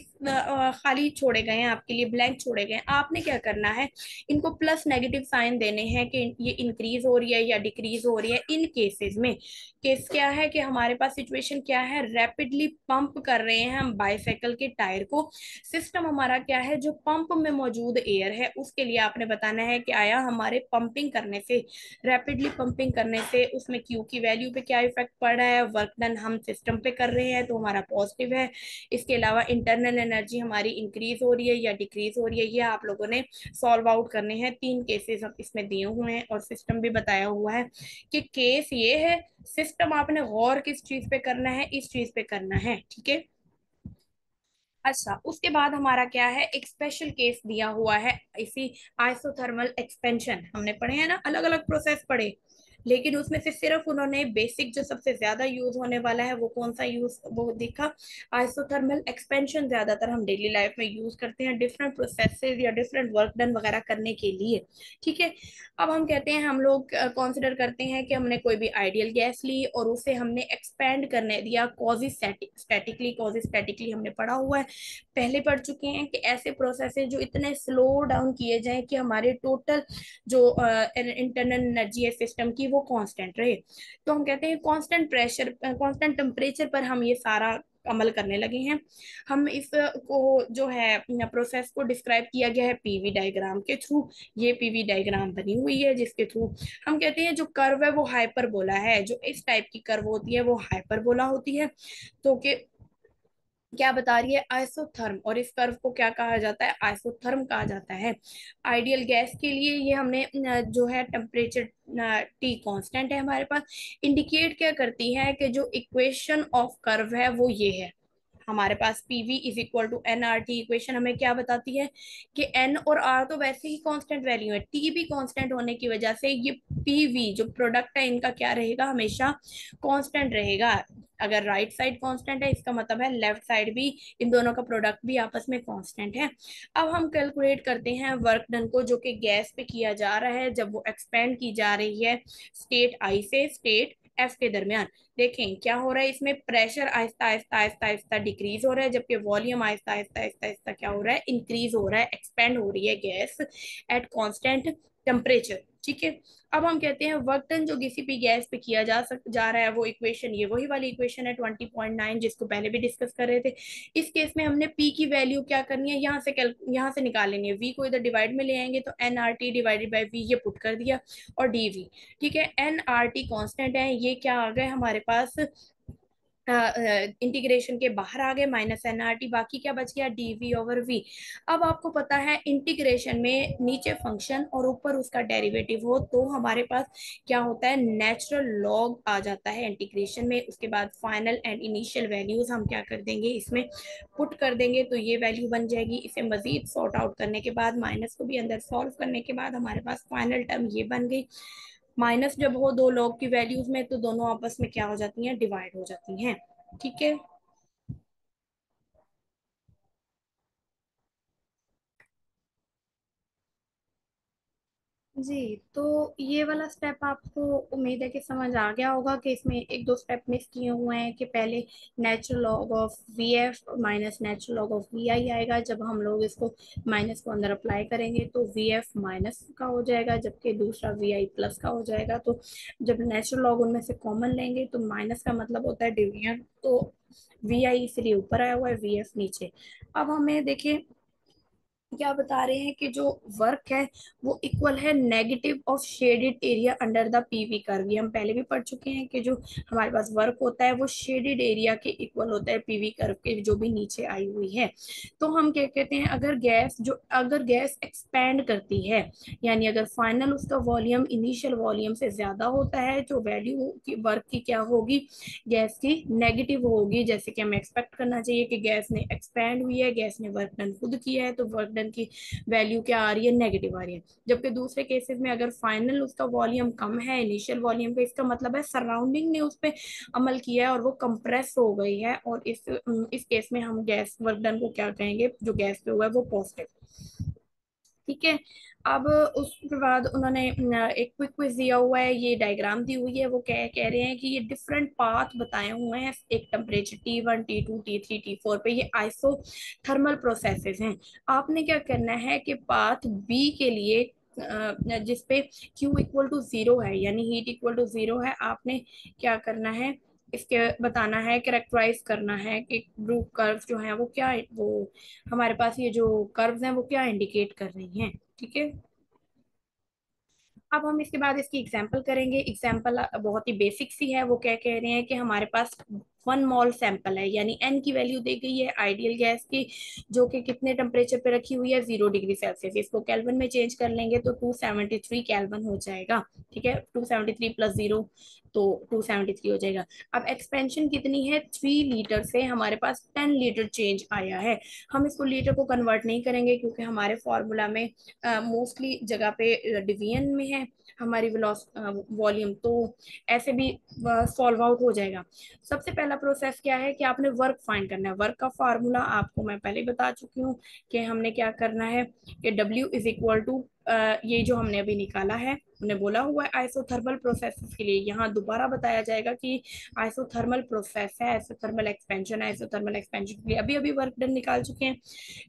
खाली छोड़े गए हैं आपके लिए, ब्लैंक छोड़े गए हैं। आपने क्या करना है, इनको प्लस नेगेटिव साइन देने हैं कि ये इंक्रीज हो रही है या डिक्रीज हो रही है। इन केसेस में केस क्या है कि हमारे पास सिचुएशन क्या है, रैपिडली पंप कर रहे हैं हम बाईसाइकिल के टायर को। सिस्टम हमारा क्या है, जो पंप में मौजूद एयर है उसके लिए आपने बताना है कि आया हमारे पंपिंग करने से, रैपिडली पंपिंग करने से उसमें क्यू की वैल्यू पे क्या इफेक्ट पड़ रहा है, वर्क डन हम सिस्टम पे कर रहे हैं तो हमारा पॉजिटिव है। इसके अलावा इंटरनल एनर्जी हमारी इंक्रीज हो रही है या डिक्रीज हो रही है, ये आप लोगों ने सॉल्व आउट करने हैं। तीन केसेस अब इसमें दिए हुए हैं और सिस्टम भी बताया हुआ है कि केस ये है, सिस्टम आपने गौर किस चीज पे करना है, इस चीज पे करना है। ठीक है, अच्छा उसके बाद हमारा क्या है, एक स्पेशल केस दिया हुआ है इसी आइसोथर्मल एक्सपेंशन। हमने पढ़े हैं ना, अलग अलग प्रोसेस पढ़े, लेकिन उसमें से सिर्फ उन्होंने बेसिक जो सबसे ज्यादा यूज होने वाला है वो कौन सा यूज वो देखा, आइसोथर्मल एक्सपेंशन। ज्यादातर हम डेली लाइफ में यूज करते हैं डिफरेंट प्रोसेसेस या डिफरेंट वर्क डन वगैरह करने के लिए। ठीक है, अब हम कहते हैं, हम लोग कंसिडर करते हैं कि हमने कोई भी आइडियल गैस ली और उसे हमने एक्सपेंड करने दिया कॉजी स्टैटिकली, कॉजी स्टैटिकली हमने पढ़ा हुआ है, पहले पढ़ चुके हैं कि ऐसे प्रोसेस है जो इतने स्लो डाउन किए जाएं कि हमारे टोटल जो इंटरनल एनर्जी है सिस्टम की वो कांस्टेंट रहे। तो हम कहते हैं कांस्टेंट प्रेशर, कांस्टेंट टेम्परेचर पर हम ये सारा अमल करने लगे हैं। हम इस को जो है प्रोसेस को डिस्क्राइब किया गया है पीवी डायग्राम के थ्रू। ये पीवी डायग्राम बनी हुई है जिसके थ्रू हम कहते हैं जो कर्व है वो हाइपरबोला है, जो इस टाइप की कर्व होती है वो हाइपरबोला होती है। तो कि क्या बता रही है, आइसोथर्म, और इस कर्व को क्या कहा जाता है, आइसोथर्म कहा जाता है। आइडियल गैस के लिए ये हमने जो है टेम्परेचर टी कांस्टेंट है हमारे पास, इंडिकेट क्या करती है कि जो इक्वेशन ऑफ कर्व है वो ये है हमारे पास, PV is equal to N R T. Equation हमें क्या बताती है कि एन और आर तो वैसे ही कांस्टेंट वैल्यू है, टी भी कांस्टेंट होने की वजह से ये पीवी जो प्रोडक्ट है इनका क्या रहेगा, हमेशा कांस्टेंट रहेगा। अगर राइट साइड कांस्टेंट है इसका मतलब है लेफ्ट साइड भी, इन दोनों का प्रोडक्ट भी आपस में कांस्टेंट है। अब हम कैलकुलेट करते हैं वर्क डन को जो कि गैस पे किया जा रहा है जब वो एक्सपेंड की जा रही है स्टेट आई से स्टेट एफ के दरमियान। देखें क्या हो रहा है, इसमें प्रेशर आहिस्ता आहिस्ता आहिस्ता आहिस्ता डिक्रीज हो रहा है, जबकि वॉल्यूम आहिस्ता आहिस्ता आहिस्ता आहिस्ता क्या हो रहा है, इंक्रीज हो रहा है, एक्सपेंड हो रही है गैस एट कांस्टेंट टेम्परेचर। ठीक है, अब हम कहते हैं वर्क डन जो किसी भी गैस पे किया जा रहा है वो इक्वेशन ये वही वाली इक्वेशन है 20.9 जिसको पहले भी डिस्कस कर रहे थे। इस केस में हमने पी की वैल्यू क्या करनी है, यहाँ से निकाल लेनी है, वी को इधर डिवाइड में ले आएंगे तो N R T divided by V ये पुट कर दिया और डी वी। ठीक है, एन आर टी कॉन्स्टेंट है, ये क्या आ गए हमारे पास, इंटीग्रेशन के बाहर आ गए माइनस एन आर टी, बाकी क्या बच गया डीवी ओवर वी। अब आपको पता है इंटीग्रेशन में नीचे फंक्शन और ऊपर उसका डेरिवेटिव हो तो हमारे पास क्या होता है, नेचुरल लॉग आ जाता है इंटीग्रेशन में। उसके बाद फाइनल एंड इनिशियल वैल्यूज हम क्या कर देंगे, इसमें पुट कर देंगे तो ये वैल्यू बन जाएगी। इसे मजीद सॉर्ट आउट करने के बाद, माइनस को भी अंदर सॉल्व करने के बाद हमारे पास फाइनल टर्म ये बन गई। माइनस जब हो दो लॉग की वैल्यूज में तो दोनों आपस में क्या हो जाती हैं, डिवाइड हो जाती हैं। ठीक है। जी, तो ये वाला स्टेप आपको उम्मीद है कि समझ आ गया होगा कि इसमें एक दो स्टेप मिस किए हुए हैं कि पहले natural log of V F minus natural log of V I आएगा। जब हम लोग इसको माइनस को अंदर अप्लाई करेंगे तो वी एफ माइनस का हो जाएगा, जबकि दूसरा वी आई प्लस का हो जाएगा। तो जब नेचुरल लॉग उनमें से कॉमन लेंगे तो माइनस का मतलब होता है डिवीजन, तो वी आई इसलिए ऊपर आया हुआ है, वी एफ नीचे। अब हमें देखिए क्या बता रहे हैं कि जो वर्क है वो इक्वल है negative of shaded area under the PV curve. ये हम पहले भी पढ़ चुके हैं कि जो हमारे पास वर्क होता है वो शेडेड एरिया के इक्वल होता है पीवी कर्व के, जो भी नीचे आई हुई है। तो हम क्या कहते हैं, अगर गैस एक्सपैंड करती है, यानी अगर फाइनल उसका वॉल्यूम इनिशियल वॉल्यूम से ज्यादा होता है, तो वैल्यू की वर्क की क्या होगी, गैस की नेगेटिव होगी। जैसे कि हमें एक्सपेक्ट करना चाहिए कि गैस ने एक्सपैंड हुई है, गैस ने वर्क डन खुद किया है, तो वर्क डन की वैल्यू क्या आ रही है, नेगेटिव आ रही है। जबकि दूसरे केसेस में अगर फाइनल उसका वॉल्यूम कम है इनिशियल वॉल्यूम पे, इसका मतलब है सराउंडिंग ने उस पर अमल किया है और वो कंप्रेस हो गई है, और इस केस में हम गैस वर्क डन को क्या कहेंगे, जो गैस पे हुआ है वो पॉजिटिव। ठीक है। अब उसके बाद उन्होंने एक क्विक क्विज दिया हुआ है, ये डायग्राम दी हुई है। वो कह कह रहे हैं कि ये डिफरेंट पाथ बताए हुए हैं एक temperature T1 T2 T3 T4 पे, ये आइसो थर्मल प्रोसेसेस हैं। आपने क्या करना है कि पाथ बी के लिए जिसपे Q इक्वल टू जीरो है, यानी हीट इक्वल टू जीरो है, आपने क्या करना है, इसके बताना है, कैरेक्टराइज करना है कि ब्रू कर्व जो है वो क्या, वो हमारे पास ये जो कर्व्स हैं वो क्या इंडिकेट कर रही हैं। ठीक है। अब हम इसके बाद इसकी एग्जाम्पल करेंगे। एग्जाम्पल बहुत ही बेसिक सी है। वो क्या कह रहे हैं कि हमारे पास 1 मोल सैंपल है, यानी एन की वैल्यू दी गई है आइडियल गैस की, जो कि कितने टेम्परेचर पे रखी हुई है, 0 डिग्री सेल्सियस। इसको केल्विन में चेंज कर लेंगे तो 273 केल्विन हो जाएगा। ठीक है, 273 प्लस जीरो तो 273 हो जाएगा। अब एक्सपेंशन कितनी है, 3 लीटर से हमारे पास 10 लीटर चेंज आया है। हम इसको लीटर को कन्वर्ट नहीं करेंगे क्योंकि हमारे फॉर्मूला में मोस्टली जगह पे डिवीजन में है हमारी वॉल्यूम, तो ऐसे भी सॉल्व आउट हो जाएगा। सबसे पहला प्रोसेस क्या है कि आपने वर्क फाइंड करना है। वर्क का फार्मूला आपको मैं पहले बता चुकी हूँ कि हमने क्या करना है कि W इज इक्वल टू, ये जो हमने अभी निकाला है, हमने बोला हुआ है आइसोथर्मल प्रोसेस के लिए, यहाँ दोबारा बताया जाएगा कि आइसोथर्मल प्रोसेस है, आइसोथर्मल एक्सपेंशन है। आइसोथर्मल एक्सपेंशन के लिए अभी अभी वर्क डन निकाल चुके हैं।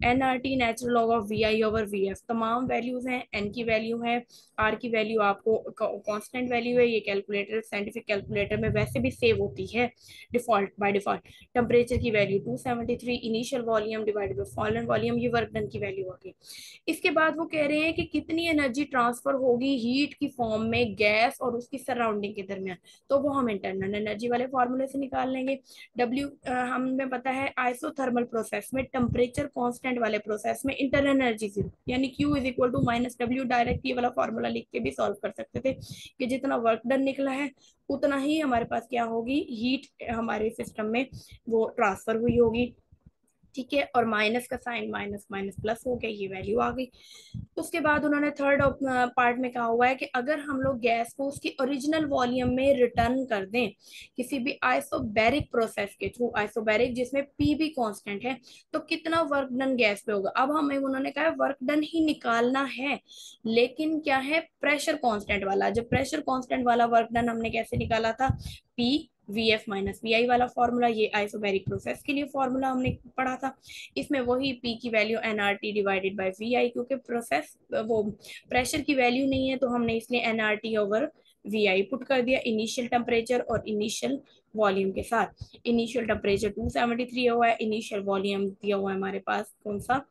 NRT natural log of VI over VF, तमाम वैल्यूज हैं। N की वैल्यू है, R की वैल्यू आपको कांस्टेंट वैल्यू है, ये कैलकुलेटर साइंटिफिक कैलकुलेटर में वैसे भी सेव होती है डिफॉल्ट बाय डिफॉल्ट। टेम्परेचर की value 273, initial volume divided by final volume, ये वर्क डन की वैल्यू आ गई। इसके बाद वो कह रहे हैं कि कितनी एनर्जी ट्रांसफर होगी हीट की फॉर्म में गैस और उसकी सराउंडिंग के दरमियान, तो वो हम इंटरनल एनर्जी वाले फॉर्मूले से निकाल लेंगे। डब्ल्यू हमें पता है आइसोथर्मल प्रोसेस में टेम्परेचर कांस्टेंट वाले प्रोसेस में इंटरनल एनर्जी जीरो, यानी Q is equal to minus W. Direct ये वाला फॉर्मूला लिख के भी सॉल्व कर सकते थे कि जितना वर्क डन निकला है उतना ही हमारे पास क्या होगी, हीट हमारे सिस्टम में वो ट्रांसफर हुई होगी। ठीक है, और माइनस का साइन माइनस माइनस प्लस हो गया, ये वैल्यू आ गई। उसके बाद उन्होंने थर्ड पार्ट में कहा हुआ है कि अगर हम लोग गैस को उसकी ओरिजिनल वॉल्यूम में रिटर्न कर दें किसी भी आइसोबैरिक प्रोसेस के थ्रू, आइसोबैरिक जिसमें पी भी कांस्टेंट है, तो कितना वर्क डन गैस पे होगा। अब हमें उन्होंने कहा वर्क डन ही निकालना है, लेकिन क्या है, प्रेशर कांस्टेंट वाला। जब प्रेशर कांस्टेंट वाला वर्क डन हमने कैसे निकाला था, P V F minus V I वाला फॉर्मूला, ये आइसोबैरिक प्रोसेस के लिए फॉर्मूला हमने पढ़ा था। इसमें वही पी की value NRT divided by V I, क्योंकि प्रोसेस वो प्रेशर की वैल्यू नहीं है तो हमने इसलिए NRT over V I put कर दिया इनिशियल टेम्परेचर और इनिशियल वॉल्यूम के साथ। इनिशियल टेम्परेचर 273 हुआ है, इनिशियल वॉल्यूम दिया हुआ है हमारे पास कौन सा,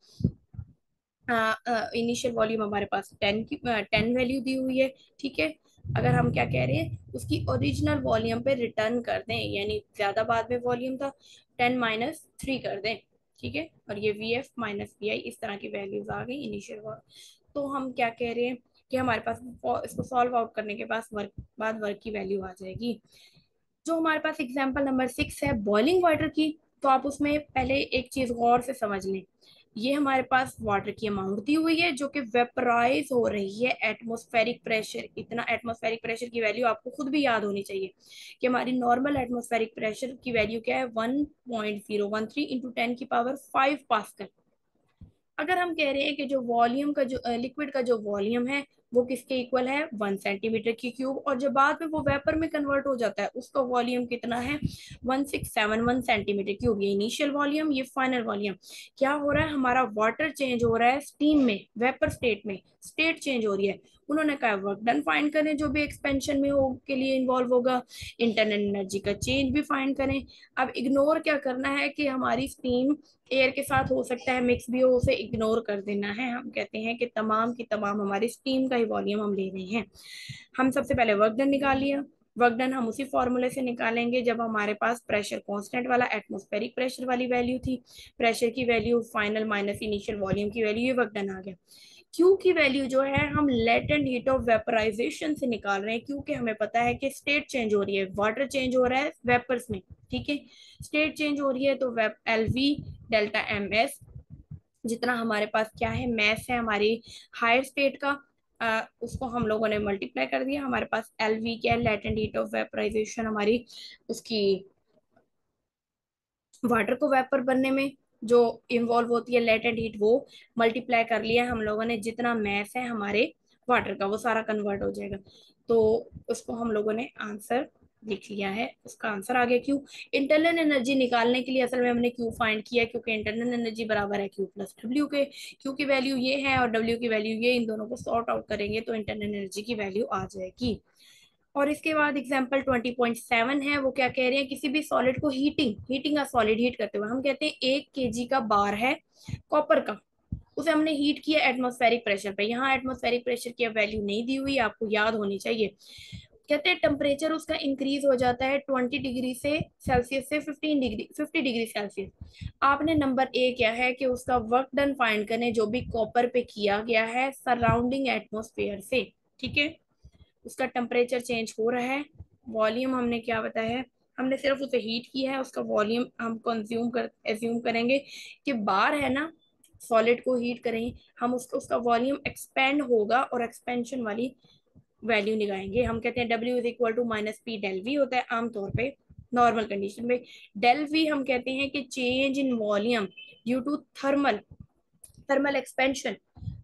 इनिशियल वॉल्यूम हमारे पास 10 वैल्यू दी हुई है। ठीक है, अगर हम क्या कह रहे हैं, उसकी ओरिजिनल वॉल्यूम पे रिटर्न कर दें, यानी ज्यादा बाद में वॉल्यूम था, 10 - 3 कर दें। ठीक है, और ये वी एफ माइनस वी आई इस तरह की वैल्यूज आ गई इनिशियल। तो हम क्या कह रहे हैं कि हमारे पास इसको सॉल्व आउट करने के बाद वर्क की वैल्यू आ जाएगी। जो हमारे पास एग्जाम्पल नंबर 6 है बॉइलिंग वाटर की, तो आप उसमें पहले एक चीज गौर से समझ लें। ये हमारे पास वाटर की अमाउंट दी हुई है जो कि वेपराइज हो रही है एटमॉस्फेरिक प्रेशर। इतना एटमॉस्फेरिक प्रेशर की वैल्यू आपको खुद भी याद होनी चाहिए कि हमारी नॉर्मल एटमॉस्फेरिक प्रेशर की वैल्यू क्या है, 1.013 इंटू 10⁵ अगर हम कह रहे हैं कि जो वॉल्यूम का जो लिक्विड का जो वॉल्यूम है वो किसके इक्वल है, 1 सेंटीमीटर की क्यूब, और जब बाद में वो वेपर में कन्वर्ट हो जाता है उसका वॉल्यूम कितना है, 1671 सेंटीमीटर क्यूब। ये इनिशियल वॉल्यूम, ये फाइनल वॉल्यूम। क्या हो रहा है, हमारा वाटर चेंज हो रहा है स्टीम में, वेपर स्टेट में, स्टेट चेंज हो रही है। उन्होंने कहा वर्क डन फाइंड करें जो भी एक्सपेंशन में हो के लिए इन्वॉल्व होगा, इंटरनल एनर्जी का चेंज भी फाइंड करें। अब इग्नोर क्या करना है कि हमारी स्टीम एयर के साथ हो सकता है मिक्स भी हो, उसे इग्नोर कर देना है। हम कहते हैं कि तमाम की तमाम हमारी स्टीम का ही वॉल्यूम हम ले रहे हैं। हम सबसे पहले वर्क डन निकाल लिया। वर्क डन हम उसी फॉर्मूले से निकालेंगे जब हमारे पास प्रेशर कांस्टेंट वाला एटमॉस्फेरिक प्रेशर वाली वैल्यू थी। प्रेशर की value final minus initial volume की वैल्यू, ये वर्क डन आ गया। क्यू की वैल्यू जो है हम लेटेंट हीट ऑफ वेपराइजेशन से निकाल रहे हैं, क्योंकि हमें पता है कि स्टेट चेंज हो रही है, वाटर चेंज हो रहा है वेपर्स में। ठीक है, स्टेट चेंज हो रही है तो वेप L V delta M S, जितना हमारे पास क्या है मैस है हमारी हायर स्टेट का, उसको हम लोगों ने मल्टीप्लाई कर दिया। हमारे पास एल वी क्या है, लेटेंट हीट ऑफ वेपराइजेशन हमारी, उसकी वाटर को वेपर बनने में जो इन्वॉल्व होती है लेटेंट हीट, वो मल्टीप्लाई कर लिया हम लोगों ने, जितना मैस है हमारे वाटर का वो सारा कन्वर्ट हो जाएगा। तो उसको हम लोगों ने आंसर लिख लिया है, उसका आंसर आ गया क्यू। इंटरनल एनर्जी निकालने के लिए असल में हमने क्यू फाइंड किया, क्योंकि इंटरनल एनर्जी बराबर है क्यू प्लस डब्ल्यू के। क्यू की वैल्यू ये है और डब्ल्यू की वैल्यू ये, इन दोनों को सॉर्ट आउट करेंगे तो इंटरनल एनर्जी की वैल्यू आ जाएगी। और इसके बाद एग्जाम्पल 20.7 है, वो क्या कह रहे हैं, किसी भी सॉलिड को हीटिंग का सॉलिड हीट करते हुए, हम कहते हैं 1 kg का बार है कॉपर का, उसे हमने हीट किया एटमॉस्फेरिक प्रेशर पे। यहाँ एटमॉस्फेरिक प्रेशर की वैल्यू नहीं दी हुई, आपको याद होनी चाहिए। कहते हैं टेम्परेचर उसका इंक्रीज हो जाता है 20 डिग्री से सेल्सियस से 15 डिग्री, 50 डिग्री सेल्सियस। आपने नंबर ए क्या है कि उसका वर्क डन फाइंड करने जो भी कॉपर पे किया गया है सराउंडिंग एटमोस्फेयर से। ठीक है, उसका टेम्परेचर चेंज हो रहा है, वॉल्यूम हमने क्या बताया है, हमने सिर्फ उसे हीट किया है, उसका वॉल्यूम हम कंज्यूम कर एज्यूम करेंगे कि बार है ना, सॉलिड को हीट करेंगे हम, उसका उसका वॉल्यूम एक्सपेंड होगा और एक्सपेंशन वाली वैल्यू निकालेंगे। हम कहते हैं W is equal to minus P del V होता है आमतौर पे नॉर्मल कंडीशन में। डेल वी हम कहते हैं कि change in volume due to thermal thermal expansion.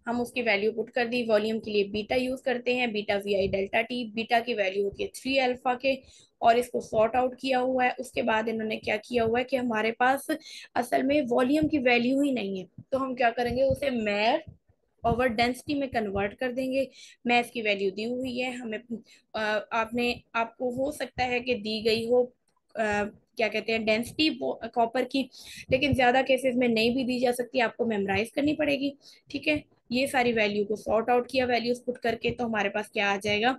हम उसकी वैल्यू पुट कर दी, वॉल्यूम के लिए बीटा यूज करते हैं, बीटा वी आई डेल्टा टी, बीटा की वैल्यू होती है 3 अल्फा के, और इसको सॉर्ट आउट किया हुआ है। उसके बाद इन्होंने क्या किया हुआ है कि हमारे पास असल में वॉल्यूम की वैल्यू ही नहीं है, तो हम क्या करेंगे उसे मैर ओवर डेंसिटी में कन्वर्ट कर देंगे। मैथ की वैल्यू दी हुई है हमें, आपने आपको हो सकता है कि दी गई हो क्या कहते हैं डेंसिटी कॉपर की, लेकिन ज्यादा केसेस में नहीं भी दी जा सकती, आपको मेमोराइज करनी पड़ेगी। ठीक है, ये सारी वैल्यू को सॉर्ट आउट किया वैल्यूज पुट करके, तो हमारे पास क्या आ जाएगा,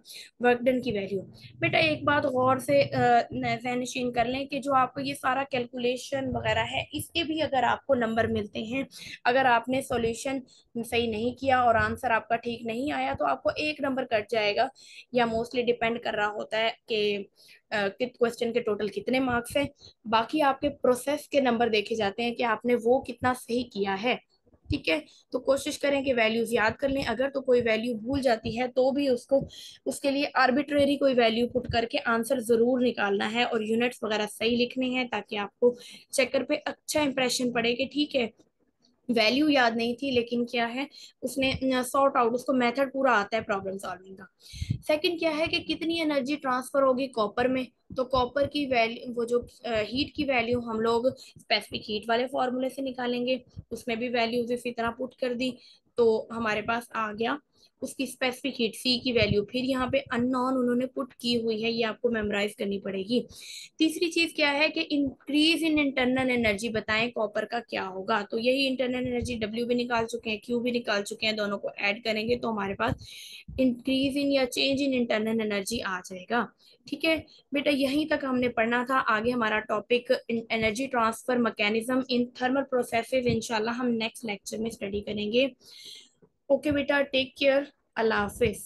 वर्क डन की वैल्यू। बेटा एक बात गौर से जहनशीन कर लें कि जो आपको ये सारा कैलकुलेशन वगैरह है इसके भी अगर आपको नंबर मिलते हैं, अगर आपने सॉल्यूशन सही नहीं किया और आंसर आपका ठीक नहीं आया तो आपको 1 नंबर कट जाएगा, या मोस्टली डिपेंड कर रहा होता है कि कित क्वेश्चन के टोटल कितने मार्क्स हैं। बाकी आपके प्रोसेस के नंबर देखे जाते हैं कि आपने वो कितना सही किया है। ठीक है, तो कोशिश करें कि वैल्यूज याद कर लें, अगर तो कोई वैल्यू भूल जाती है तो भी उसको उसके लिए आर्बिट्रेरी कोई वैल्यू पुट करके आंसर जरूर निकालना है, और यूनिट्स वगैरह सही लिखने हैं ताकि आपको चेकर पे अच्छा इंप्रेशन पड़े कि ठीक है वैल्यू याद नहीं थी लेकिन क्या है उसने सॉर्ट आउट, उसको मेथड पूरा आता है प्रॉब्लम सॉल्विंग का। सेकंड क्या है कि कितनी एनर्जी ट्रांसफर होगी कॉपर में, तो कॉपर की वैल्यू वो जो हीट की वैल्यू हम लोग स्पेसिफिक हीट वाले फॉर्मूले से निकालेंगे, उसमें भी वैल्यूज इसी तरह पुट कर दी तो हमारे पास आ गया उसकी स्पेसिफिक हीट सी की वैल्यू। फिर यहाँ पे अननोन उन्होंने पुट की हुई है, ये आपको मेमोराइज करनी पड़ेगी। तीसरी चीज क्या है कि इंक्रीज इन इंटरनल एनर्जी बताएं कॉपर का क्या होगा, तो यही इंटरनल एनर्जी डब्ल्यू भी निकाल चुके हैं क्यू भी निकाल चुके हैं, दोनों को ऐड करेंगे तो हमारे पास इंक्रीज इन या चेंज इन इंटरनल एनर्जी आ जाएगा। ठीक है बेटा, यहीं तक हमने पढ़ना था, आगे हमारा topic energy transfer mechanism in thermal processes इंशाल्लाह हम नेक्स्ट लेक्चर में स्टडी करेंगे। ओके बेटा, टेक केयर, अल्लाह हाफिज।